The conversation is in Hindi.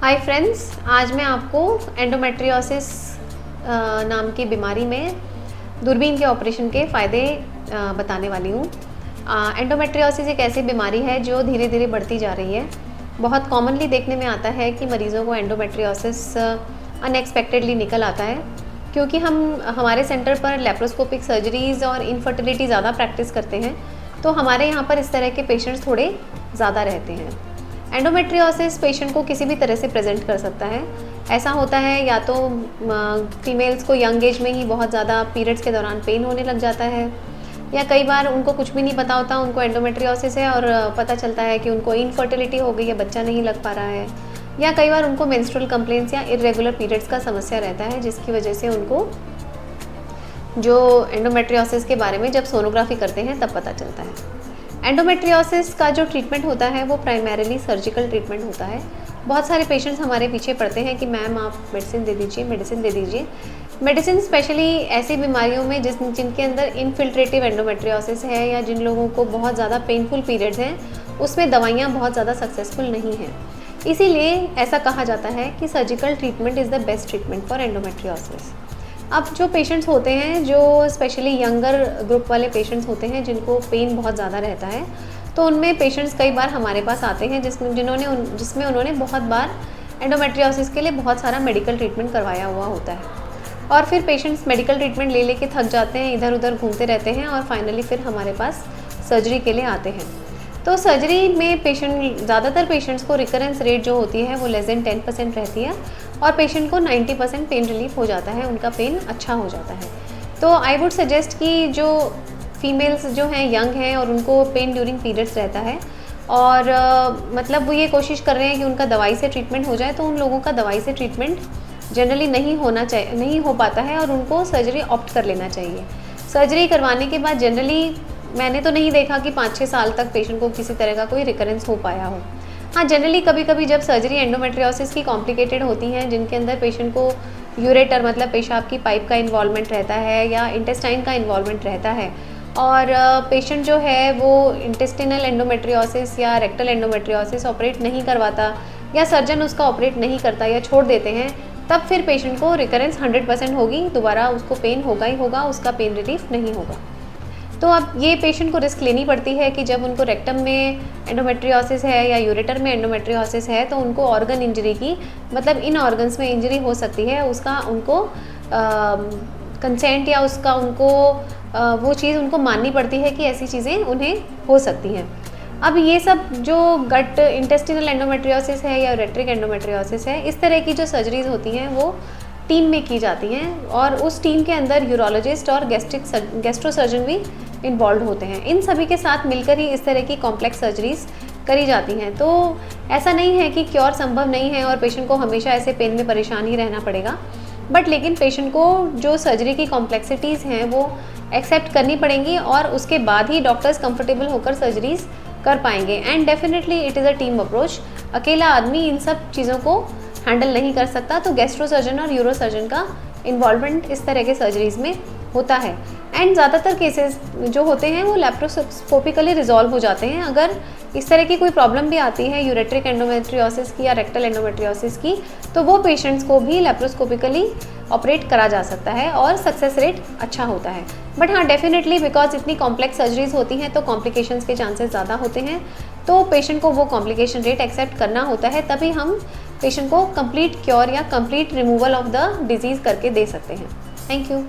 हाय फ्रेंड्स, आज मैं आपको एंडोमेट्रियोसिस नाम की बीमारी में दूरबीन के ऑपरेशन के फ़ायदे बताने वाली हूँ। एंडोमेट्रियोसिस एक ऐसी बीमारी है जो धीरे धीरे बढ़ती जा रही है। बहुत कॉमनली देखने में आता है कि मरीज़ों को एंडोमेट्रियोसिस अनएक्सपेक्टेडली निकल आता है, क्योंकि हम हमारे सेंटर पर लेप्रोस्कोपिक सर्जरीज़ और इनफर्टिलिटी ज़्यादा प्रैक्टिस करते हैं, तो हमारे यहाँ पर इस तरह के पेशेंट्स थोड़े ज़्यादा रहते हैं। एंडोमेट्रियोसिस पेशेंट को किसी भी तरह से प्रेजेंट कर सकता है। ऐसा होता है या तो फीमेल्स को यंग एज में ही बहुत ज़्यादा पीरियड्स के दौरान पेन होने लग जाता है, या कई बार उनको कुछ भी नहीं पता होता, उनको एंडोमेट्रियोसिस है और पता चलता है कि उनको इनफर्टिलिटी हो गई है, बच्चा नहीं लग पा रहा है, या कई बार उनको मेंस्ट्रुअल कंप्लेंट्स या इरेगुलर पीरियड्स का समस्या रहता है, जिसकी वजह से उनको जो एंडोमेट्रियोसिस के बारे में जब सोनोग्राफी करते हैं तब पता चलता है। एंडोमेट्रियोसिस का जो ट्रीटमेंट होता है वो प्राइमरीली सर्जिकल ट्रीटमेंट होता है। बहुत सारे पेशेंट्स हमारे पीछे पड़ते हैं कि मैम आप मेडिसिन दे दीजिए। मेडिसिन स्पेशली ऐसी बीमारियों में जिनके अंदर इनफिल्ट्रेटिव एंडोमेट्रियोसिस है या जिन लोगों को बहुत ज़्यादा पेनफुल पीरियड्स हैं, उसमें दवाइयाँ बहुत ज़्यादा सक्सेसफुल नहीं हैं। इसीलिए ऐसा कहा जाता है कि surgical treatment is the best treatment for endometriosis. अब जो पेशेंट्स होते हैं, जो स्पेशली यंगर ग्रुप वाले पेशेंट्स होते हैं जिनको पेन बहुत ज़्यादा रहता है, तो उनमें पेशेंट्स कई बार हमारे पास आते हैं जिसमें उन्होंने बहुत बार एंडोमेट्रियोसिस के लिए बहुत सारा मेडिकल ट्रीटमेंट करवाया हुआ होता है, और फिर पेशेंट्स मेडिकल ट्रीटमेंट ले लेके थक जाते हैं, इधर उधर घूमते रहते हैं और फाइनली फिर हमारे पास सर्जरी के लिए आते हैं। तो सर्जरी में ज़्यादातर पेशेंट्स को रिकरेंस रेट जो होती है वो लेस देन 10% रहती है, और पेशेंट को 90% पेन रिलीफ हो जाता है, उनका पेन अच्छा हो जाता है। तो आई वुड सजेस्ट कि जो फीमेल्स जो हैं यंग हैं और उनको पेन ड्यूरिंग पीरियड्स रहता है और मतलब वो ये कोशिश कर रहे हैं कि उनका दवाई से ट्रीटमेंट हो जाए, तो उन लोगों का दवाई से ट्रीटमेंट जनरली नहीं हो पाता है और उनको सर्जरी ऑप्ट कर लेना चाहिए। सर्जरी करवाने के बाद जनरली मैंने तो नहीं देखा कि 5-6 साल तक पेशेंट को किसी तरह का कोई रिकरेंस हो पाया हो। हाँ, जनरली कभी कभी जब सर्जरी एंडोमेट्रियोसिस की कॉम्प्लिकेटेड होती हैं, जिनके अंदर पेशेंट को यूरेटर मतलब पेशाब की पाइप का इन्वॉल्वमेंट रहता है या इंटेस्टाइन का इन्वॉल्वमेंट रहता है, और पेशेंट जो है वो इंटेस्टिनल एंडोमेट्रियोसिस या रेक्टल एंडोमेट्रियोसिस ऑपरेट नहीं करवाता, या सर्जन उसका ऑपरेट नहीं करता या छोड़ देते हैं, तब फिर पेशेंट को रिकरेंस 100% होगी, दोबारा उसको पेन होगा ही होगा, उसका पेन रिलीफ नहीं होगा। तो अब ये पेशेंट को रिस्क लेनी पड़ती है कि जब उनको रेक्टम में एंडोमेट्रियोसिस है या यूरेटर में एंडोमेट्रियोसिस है, तो उनको ऑर्गन इंजरी की मतलब इन ऑर्गन्स में इंजरी हो सकती है, उसका उनको कंसेंट या उसका उनको वो चीज़ उनको माननी पड़ती है कि ऐसी चीज़ें उन्हें हो सकती हैं। अब ये सब जो गट इंटेस्टिनल एंडोमेट्रियोसिस है या यूरेट्रिक एंडोमेट्रियोसिस है, इस तरह की जो सर्जरीज होती हैं वो टीम में की जाती हैं, और उस टीम के अंदर यूरोलॉजिस्ट और गैस्ट्रो सर्जन भी इन्वॉल्व होते हैं। इन सभी के साथ मिलकर ही इस तरह की कॉम्प्लेक्स सर्जरीज करी जाती हैं। तो ऐसा नहीं है कि क्योर संभव नहीं है और पेशेंट को हमेशा ऐसे पेन में परेशान ही रहना पड़ेगा, बट लेकिन पेशेंट को जो सर्जरी की कॉम्प्लेक्सिटीज़ हैं वो एक्सेप्ट करनी पड़ेंगी, और उसके बाद ही डॉक्टर्स कंफर्टेबल होकर सर्जरीज कर पाएंगे। And definitely it is a team approach. अकेला आदमी इन सब चीज़ों को हैंडल नहीं कर सकता, तो गैस्ट्रो सर्जन और यूरो सर्जन का इन्वॉल्वमेंट इस तरह के सर्जरीज में होता है। एंड ज़्यादातर केसेस जो होते हैं वो लैप्रोस्कोपिकली रिजॉल्व हो जाते हैं। अगर इस तरह की कोई प्रॉब्लम भी आती है यूरेट्रिक एंडोमेट्रियोसिस की या रेक्टल एंडोमेट्रियोसिस की, तो वो पेशेंट्स को भी लैप्रोस्कोपिकली ऑपरेट करा जा सकता है और सक्सेस रेट अच्छा होता है। बट हाँ, डेफिनेटली बिकॉज इतनी कॉम्प्लेक्स सर्जरीज होती हैं तो कॉम्प्लिकेशंस के चांसेस ज़्यादा होते हैं, तो पेशेंट को वो कॉम्प्लिकेशन रेट एक्सेप्ट करना होता है, तभी हम पेशेंट को कंप्लीट क्योर या complete removal of the disease करके दे सकते हैं। Thank you.